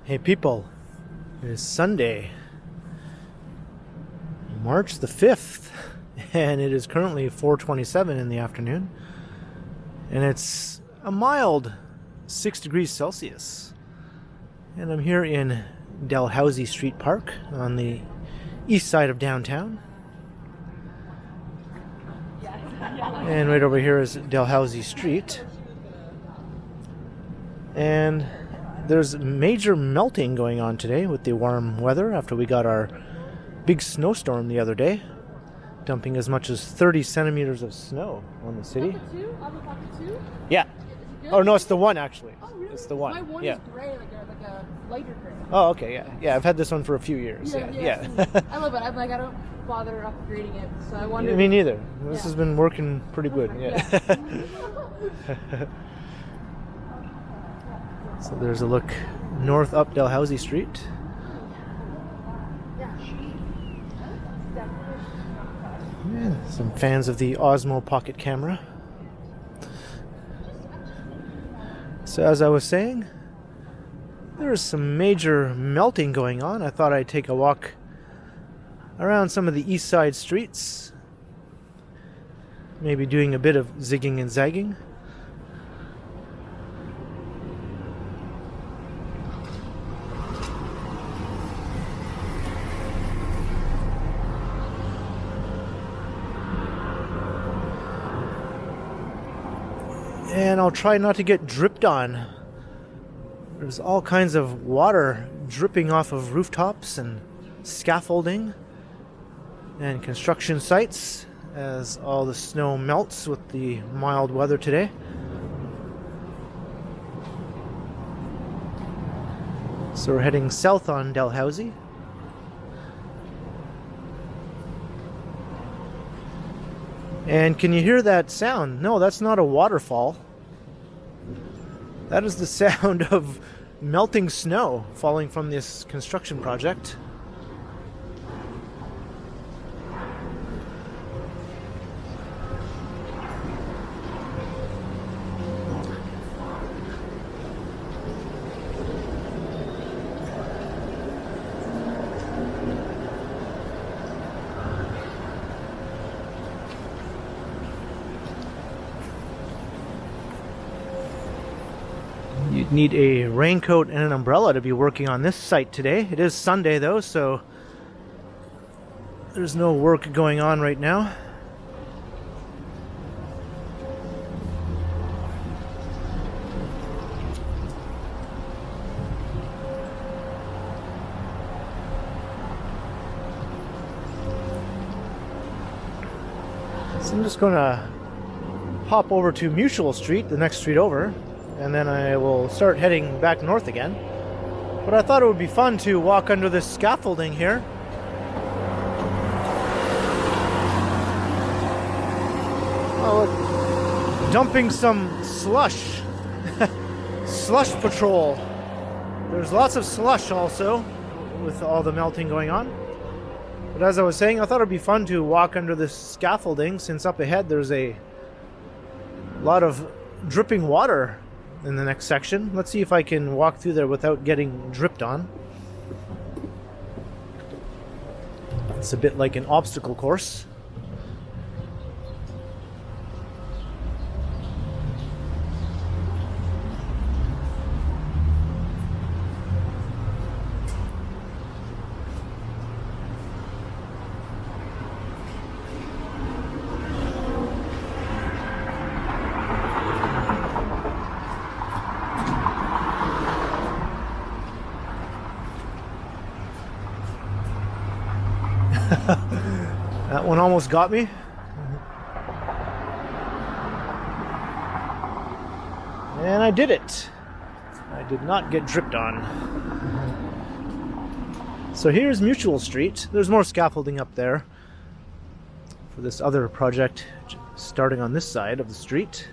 Hey people, it is Sunday, March the 5th, and it is currently 4:27 in the afternoon, and it's a mild 6 degrees Celsius. And I'm here in Dalhousie Street Park on the east side of downtown. And right over here is Dalhousie Street. And there's major melting going on today with the warm weather after we got our big snowstorm the other day, dumping as much as 30 centimeters of snow on the city. Osmo Pocket 2? Yeah. Oh no, it's the one actually. Oh, really? It's the one. My one yeah. is gray, like a lighter gray. Oh, okay, yeah. Yeah, I've had this one for a few years. Yeah. I love it. I'm like, I don't bother upgrading it, so I wonder. Me neither. This has been working pretty good. Yeah. So there's a look north up Dalhousie Street. Yeah, some fans of the Osmo Pocket camera. So as I was saying, there's some major melting going on. I thought I'd take a walk around some of the Eastside streets, maybe doing a bit of zigging and zagging. And I'll try not to get dripped on. There's all kinds of water dripping off of rooftops and scaffolding and construction sites as all the snow melts with the mild weather today. So we're heading south on Dalhousie. And can you hear that sound? No, that's not a waterfall. That is the sound of melting snow falling from this construction project. You'd need a raincoat and an umbrella to be working on this site today. It is Sunday though, so there's no work going on right now. So I'm just going to hop over to Mutual Street, the next street over, and then I will start heading back north again. But I thought it would be fun to walk under this scaffolding here. Oh, look. Dumping some slush. Slush patrol. There's lots of slush also with all the melting going on. But as I was saying, I thought it would be fun to walk under this scaffolding since up ahead there's a lot of dripping water in the next section. Let's see if I can walk through there without getting dripped on. It's a bit like an obstacle course. That one almost got me. And I did it. I did not get dripped on. So here's Mutual Street. There's more scaffolding up there for this other project starting on this side of the street.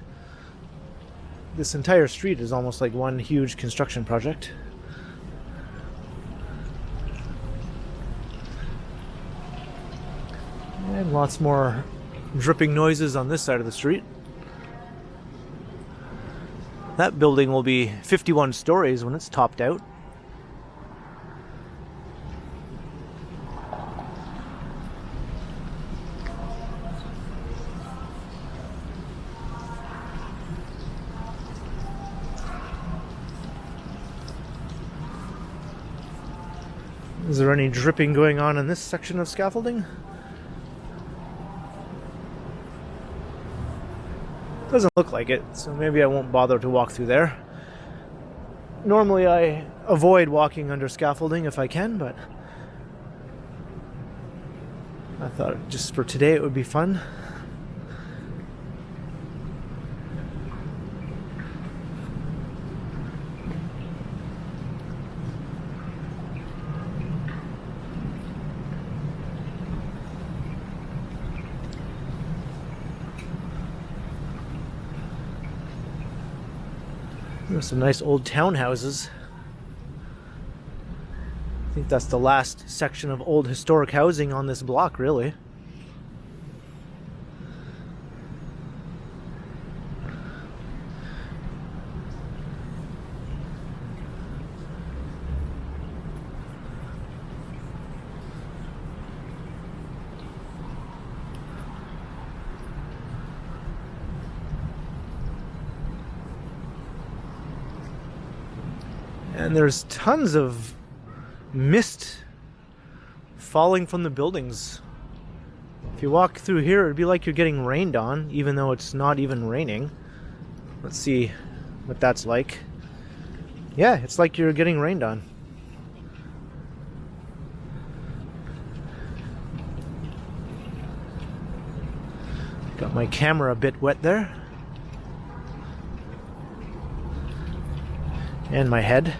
This entire street is almost like one huge construction project. And lots more dripping noises on this side of the street. That building will be 51 stories when it's topped out. Is there any dripping going on in this section of scaffolding? Doesn't look like it, so maybe I won't bother to walk through there. Normally I avoid walking under scaffolding if I can, but I thought just for today it would be fun. There's some nice old townhouses. I think that's the last section of old historic housing on this block, really. And there's tons of mist falling from the buildings. If you walk through here, it'd be like you're getting rained on, even though it's not even raining. Let's see what that's like. Yeah, it's like you're getting rained on. Got my camera a bit wet there. And my head.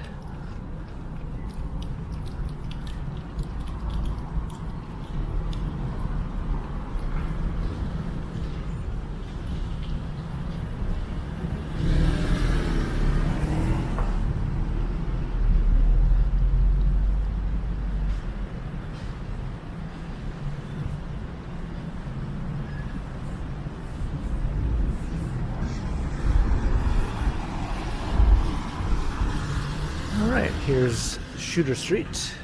Alright, here's Shooter Street.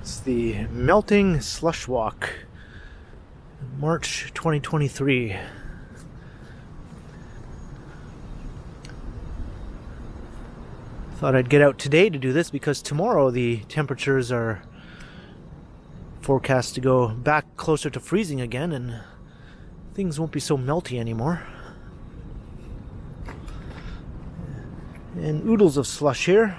It's the Melting Slush Walk, March 2023. Thought I'd get out today to do this because tomorrow the temperatures are forecast to go back closer to freezing again and things won't be so melty anymore. And oodles of slush here.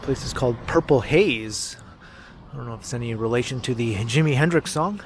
Place is called Purple Haze. I don't know if it's any relation to the Jimi Hendrix song.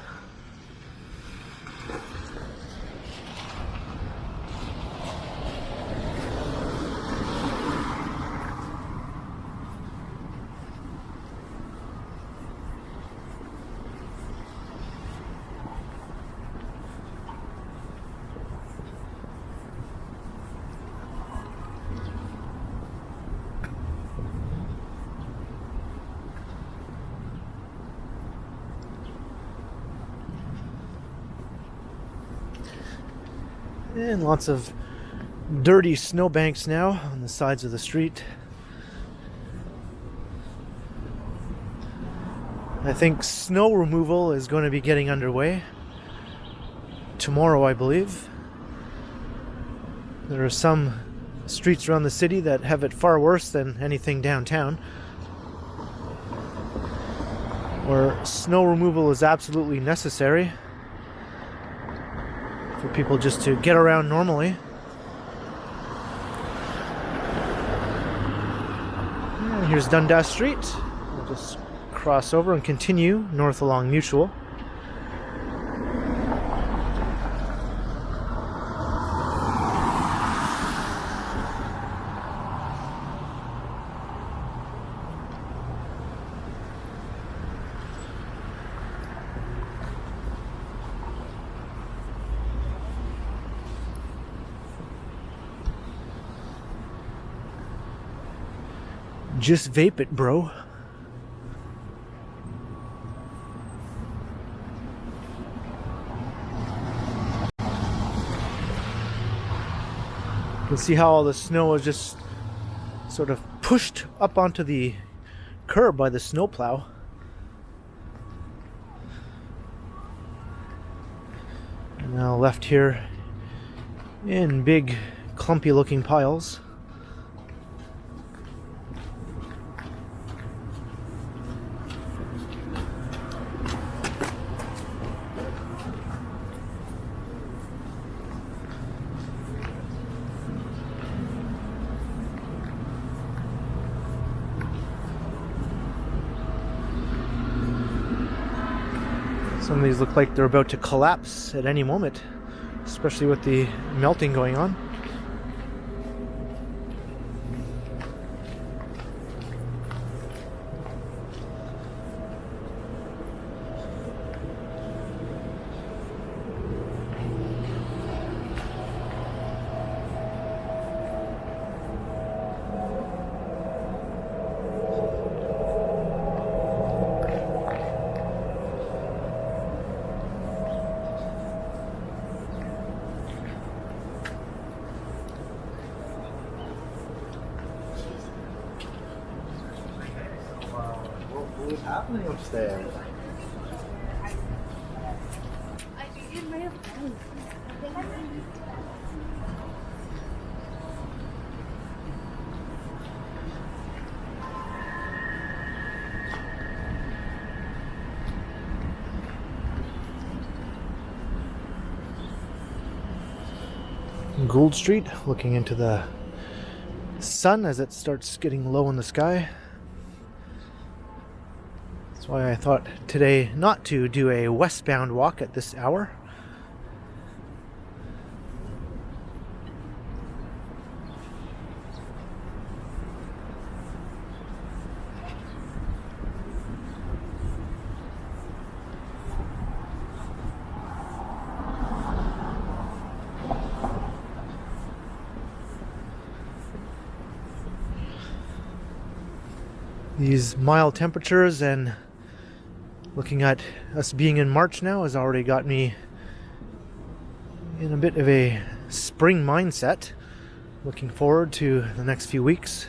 And lots of dirty snowbanks now on the sides of the street. I think snow removal is going to be getting underway tomorrow, I believe. There are some streets around the city that have it far worse than anything downtown, where snow removal is absolutely necessary for people just to get around normally. And here's Dundas Street. We'll just cross over and continue north along Mutual. Just vape it, bro. You can see how all the snow was just sort of pushed up onto the curb by the snowplow. And now left here in big, clumpy looking piles. Some of these look like they're about to collapse at any moment, especially with the melting going on. What was happening upstairs? Gould Street, looking into the sun as it starts getting low in the sky. That's why I thought today not to do a westbound walk at this hour. These mild temperatures and looking at us being in March now has already got me in a bit of a spring mindset. Looking forward to the next few weeks.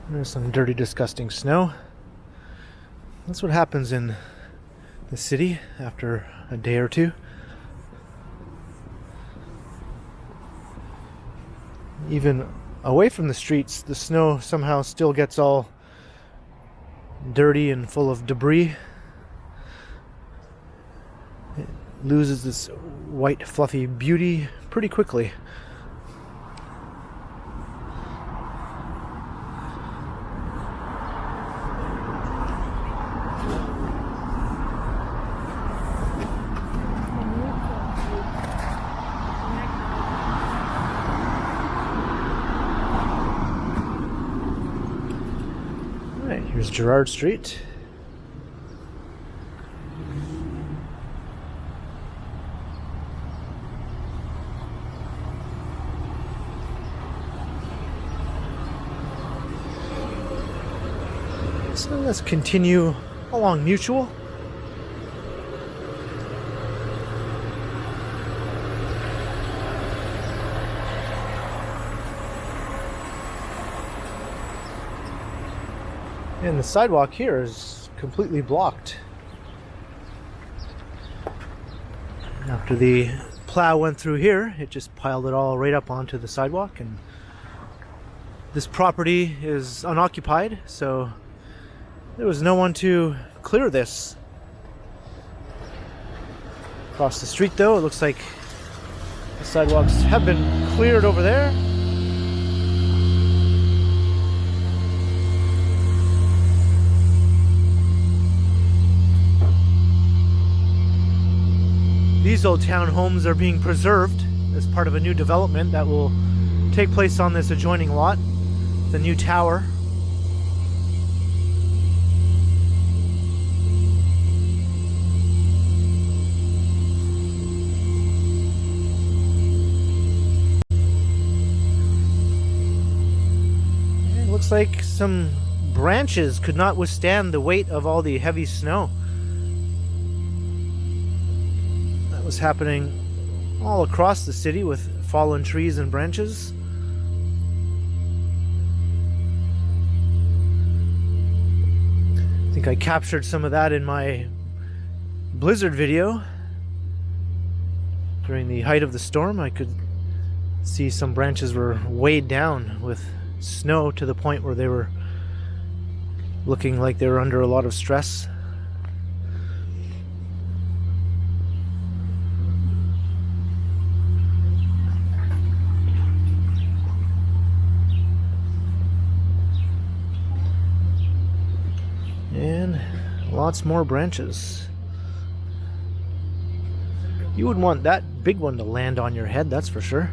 There's some dirty, disgusting snow. That's what happens in the city after a day or two. Even away from the streets, the snow somehow still gets all dirty and full of debris. It loses this white, fluffy beauty pretty quickly. Here's Gerrard Street. So let's continue along Mutual. And the sidewalk here is completely blocked. After the plow went through here, it just piled it all right up onto the sidewalk, and this property is unoccupied, so there was no one to clear this. Across the street though, it looks like the sidewalks have been cleared over there. These old townhomes are being preserved as part of a new development that will take place on this adjoining lot, the new tower. And it looks like some branches could not withstand the weight of all the heavy snow. Was happening all across the city with fallen trees and branches. I think I captured some of that in my blizzard video. During the height of the storm, I could see some branches were weighed down with snow to the point where they were looking like they were under a lot of stress. And lots more branches. You wouldn't want that big one to land on your head, that's for sure.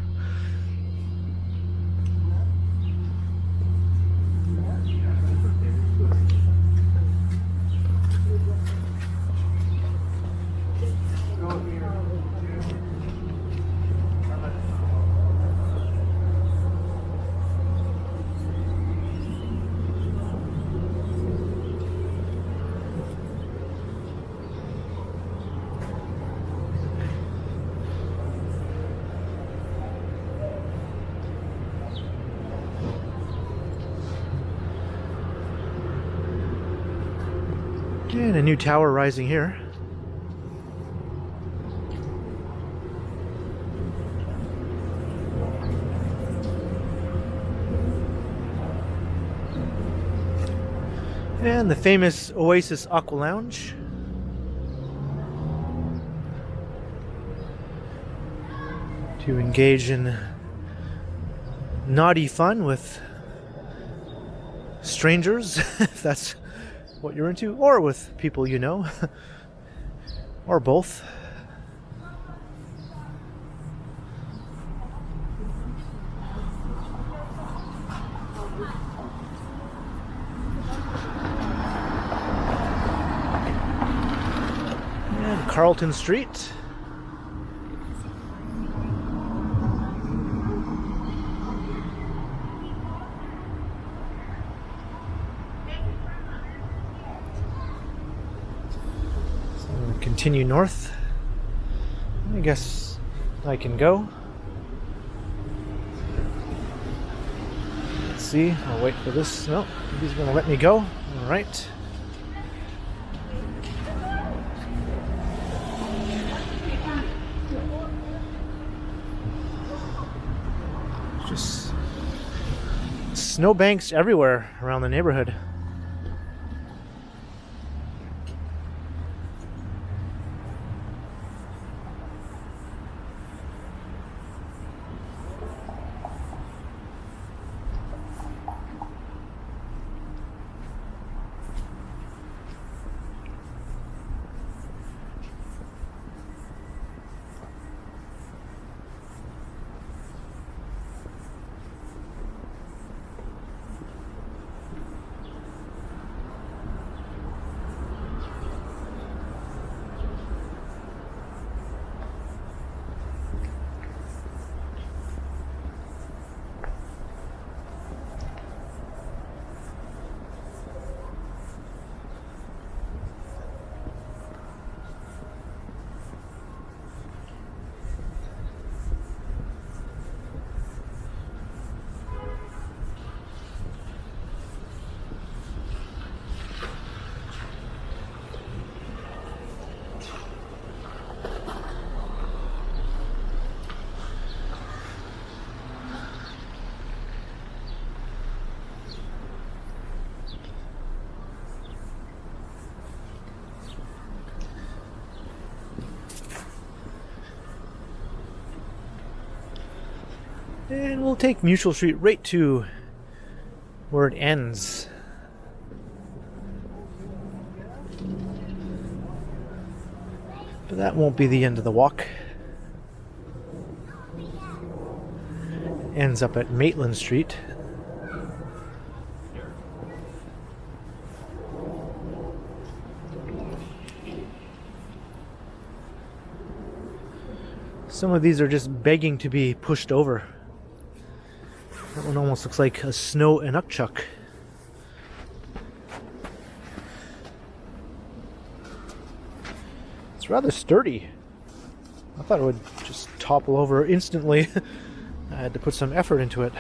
And a new tower rising here. And the famous Oasis Aqua Lounge. To engage in naughty fun with strangers, if that's what you're into, or with people you know, or both. And Carlton Street. Continue north. I guess I can go. Let's see. I'll wait for this. No, he's going to let me go. All right. Just snowbanks everywhere around the neighborhood. And we'll take Mutual Street right to where it ends. But that won't be the end of the walk. Ends up at Maitland Street. Some of these are just begging to be pushed over. That one almost looks like a snow inukchuk. It's rather sturdy. I thought it would just topple over instantly. I had to put some effort into it.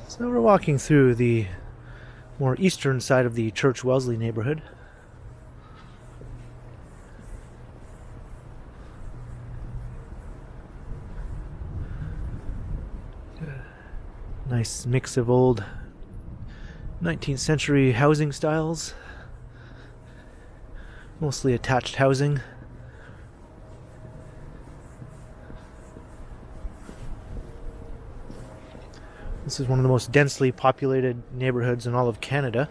So we're walking through the more eastern side of the Church Wellesley neighborhood. Nice mix of old 19th century housing styles. Mostly attached housing. This is one of the most densely populated neighborhoods in all of Canada.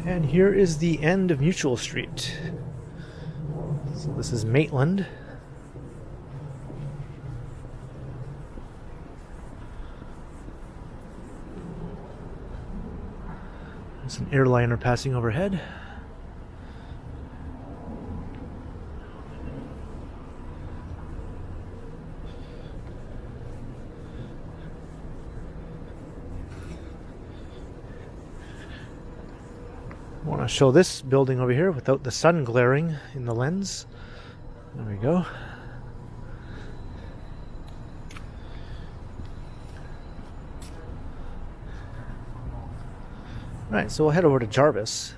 And here is the end of Mutual Street. So this is Maitland. There's an airliner passing overhead. I want to show this building over here without the sun glaring in the lens. There we go. Right, so we'll head over to Jarvis.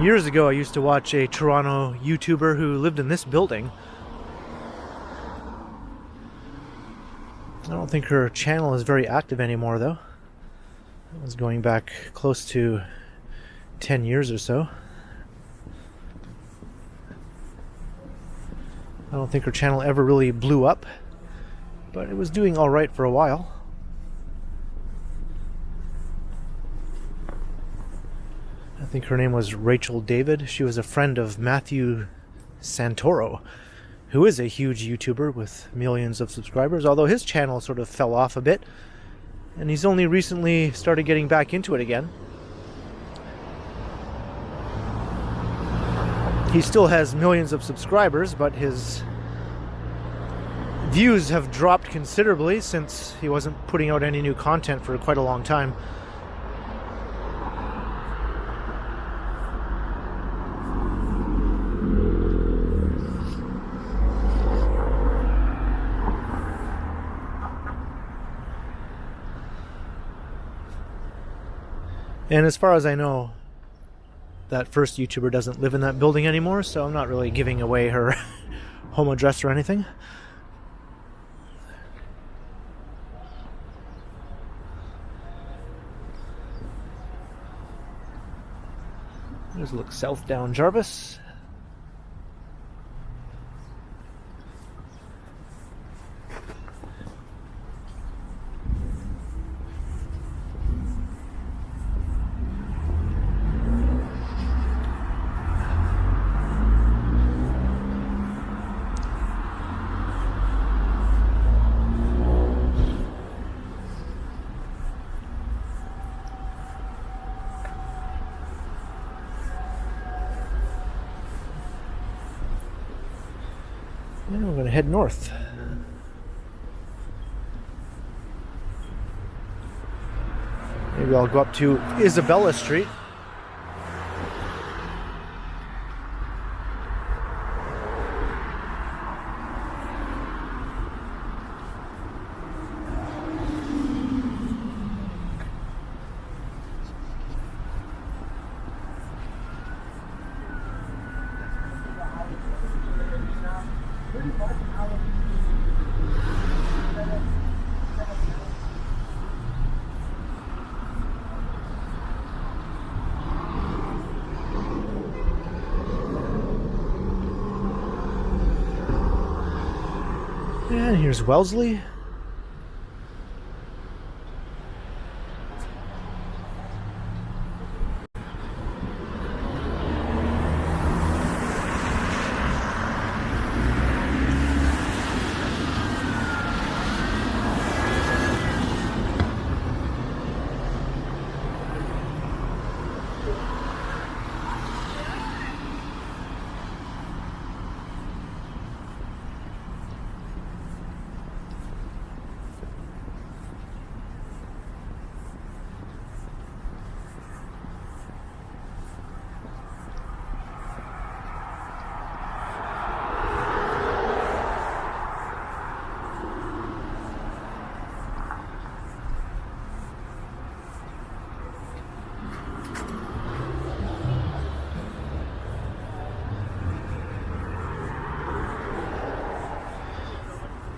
Years ago, I used to watch a Toronto YouTuber who lived in this building. I don't think her channel is very active anymore, though. It was going back close to 10 years or so. I don't think her channel ever really blew up, but it was doing all right for a while. I think her name was Rachel David. She was a friend of Matthew Santoro, who is a huge YouTuber with millions of subscribers, although his channel sort of fell off a bit, and he's only recently started getting back into it again. He still has millions of subscribers, but his views have dropped considerably since he wasn't putting out any new content for quite a long time. And as far as I know, that first YouTuber doesn't live in that building anymore, so I'm not really giving away her home address or anything. There's a look south down Jarvis. head north. Maybe I'll go up to Isabella Street. And here's Wellesley.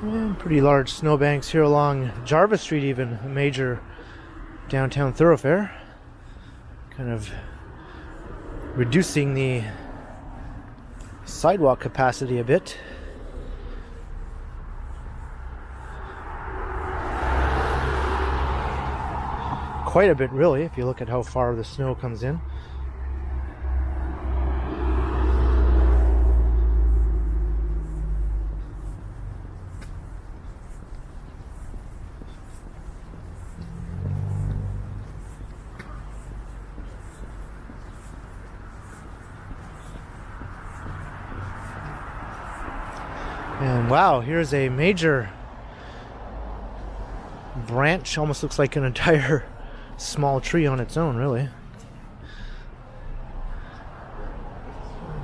And pretty large snowbanks here along Jarvis Street, even a major downtown thoroughfare. Kind of reducing the sidewalk capacity a bit. Quite a bit, really, if you look at how far the snow comes in. And wow, here's a major branch. Almost looks like an entire small tree on its own, really.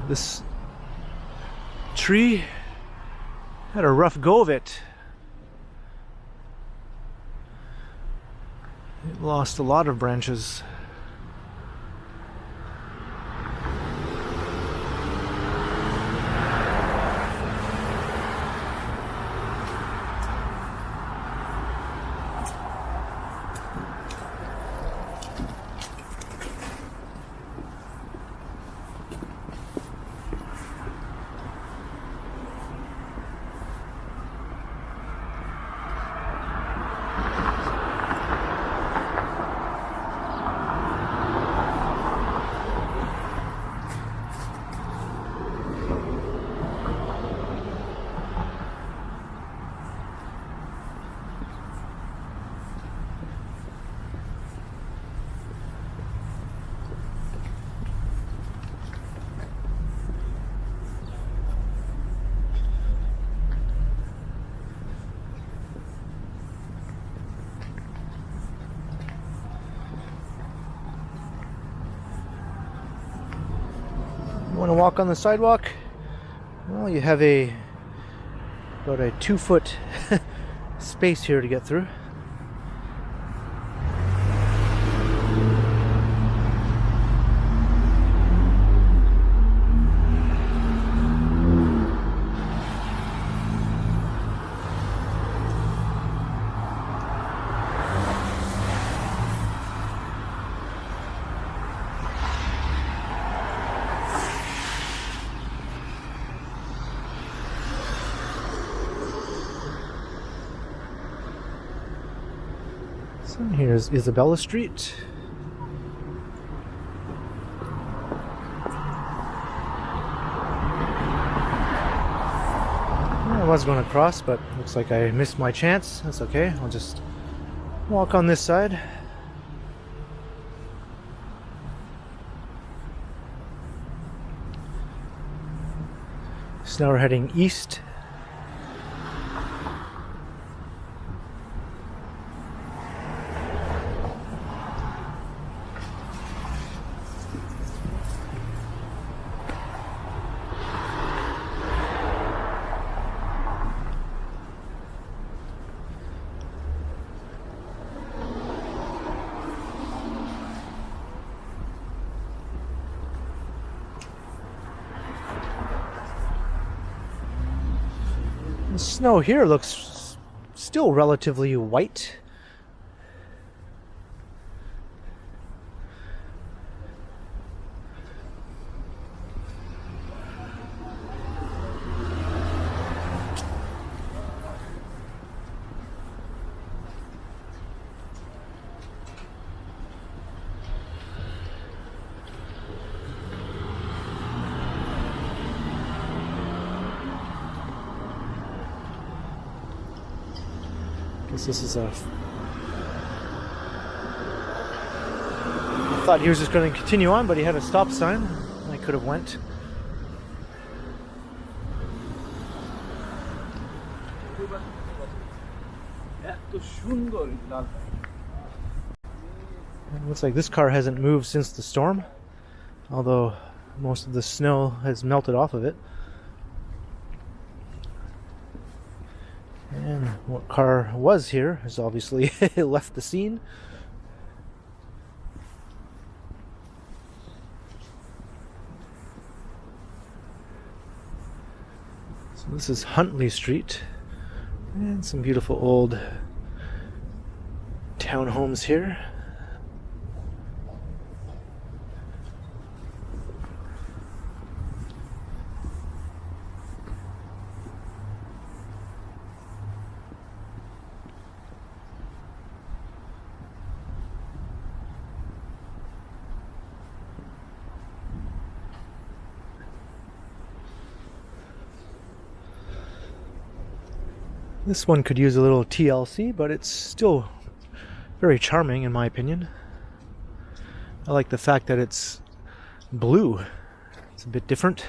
This tree had a rough go of it. It lost a lot of branches. Want to walk on the sidewalk? Well, you have about a 2-foot space here to get through. So here's Isabella Street. I was going to cross, but looks like I missed my chance. That's okay. I'll just walk on this side. So now we're heading east The snow here looks still relatively white. This is a... I thought he was just going to continue on, but he had a stop sign. I could have went. It looks like this car hasn't moved since the storm, although most of the snow has melted off of it. And what car was here has obviously left the scene. So this is Huntley Street, and some beautiful old townhomes here. This one could use a little TLC, but it's still very charming in my opinion. I like the fact that it's blue. It's a bit different.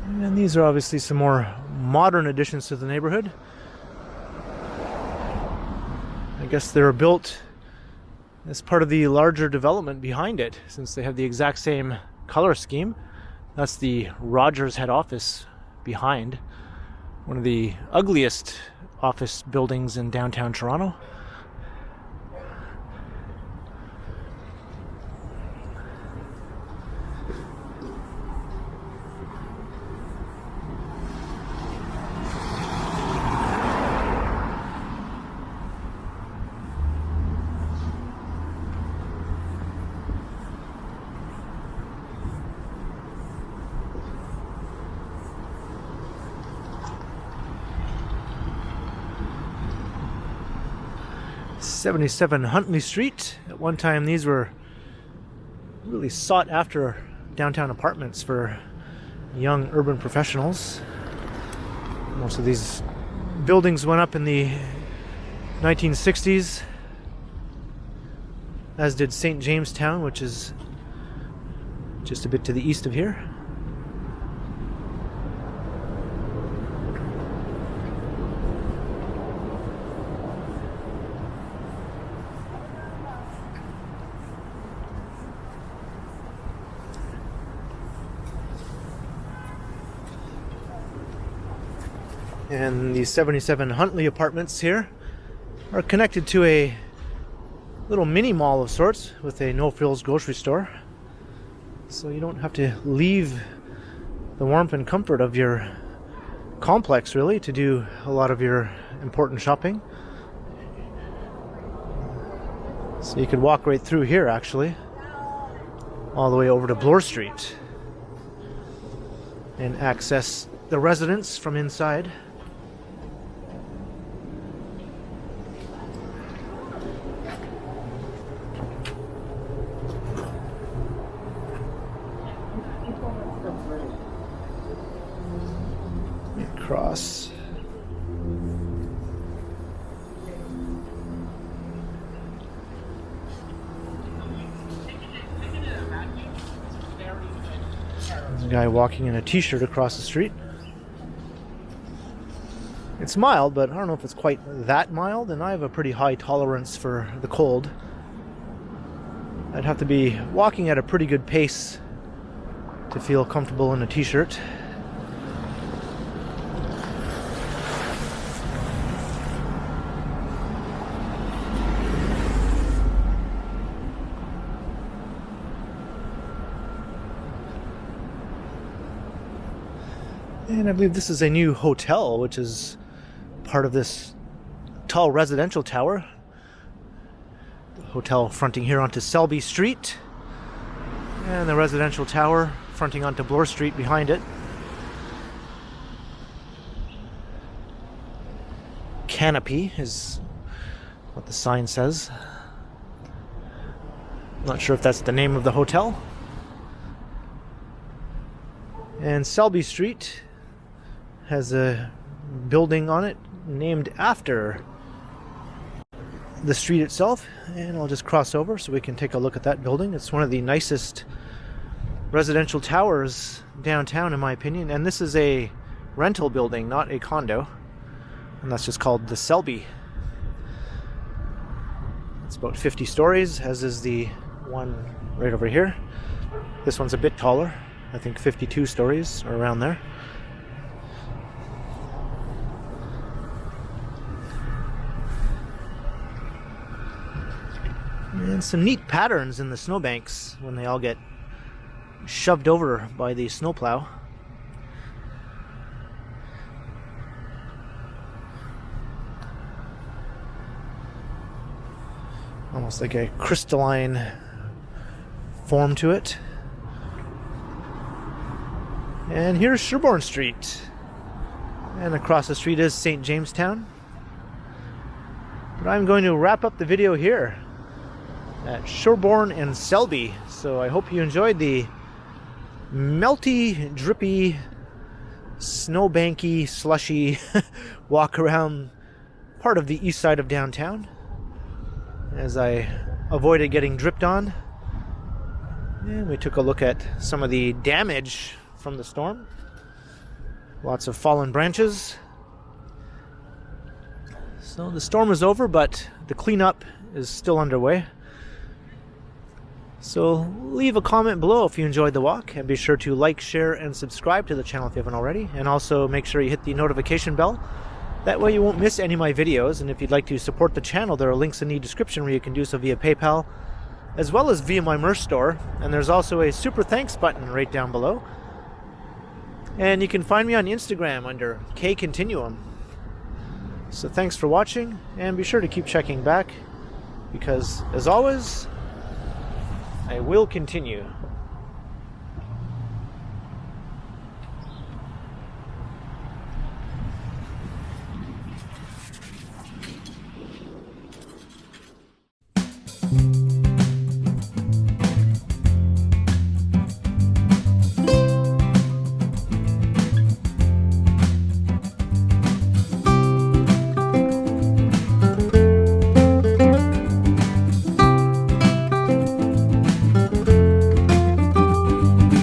And these are obviously some more modern additions to the neighborhood. I guess they were built as part of the larger development behind it, since they have the exact same color scheme. That's the Rogers head office behind, one of the ugliest office buildings in downtown Toronto. '77 Huntley Street. At one time, these were really sought after downtown apartments for young urban professionals. Most of these buildings went up in the 1960s, as did St. Jamestown, which is just a bit to the east of here. And the 77 Huntley apartments here are connected to a little mini mall of sorts with a no-frills grocery store. So you don't have to leave the warmth and comfort of your complex, really, to do a lot of your important shopping. So you could walk right through here, actually, all the way over to Bloor Street and access the residence from inside. Cross. There's a guy walking in a t-shirt across the street. It's mild, but I don't know if it's quite that mild, and I have a pretty high tolerance for the cold. I'd have to be walking at a pretty good pace to feel comfortable in a t-shirt. And I believe this is a new hotel, which is part of this tall residential tower. The hotel fronting here onto Selby Street, and the residential tower fronting onto Bloor Street behind it. Canopy is what the sign says. Not sure if that's the name of the hotel. And Selby Street has a building on it named after the street itself, and I'll just cross over so we can take a look at that building. It's one of the nicest residential towers downtown, in my opinion, and this is a rental building, not a condo, and that's just called the Selby. It's about 50 stories, as is the one right over here. This one's a bit taller, I think 52 stories or around there. And some neat patterns in the snowbanks when they all get shoved over by the snowplow. Almost like a crystalline form to it. And here's Sherbourne Street. And across the street is St. Jamestown. But I'm going to wrap up the video here at Sherbourne and Selby. So I hope you enjoyed the melty, drippy, snowbanky, slushy walk around part of the east side of downtown as I avoided getting dripped on. And we took a look at some of the damage from the storm. Lots of fallen branches. So the storm is over, but the cleanup is still underway. So leave a comment below if you enjoyed the walk, and be sure to like, share, and subscribe to the channel if you haven't already. And also make sure you hit the notification bell. That way you won't miss any of my videos. And if you'd like to support the channel, there are links in the description where you can do so via PayPal, as well as via my merch store. And there's also a super thanks button right down below. And you can find me on Instagram under KContinuum. So thanks for watching, and be sure to keep checking back, because as always, I will continue.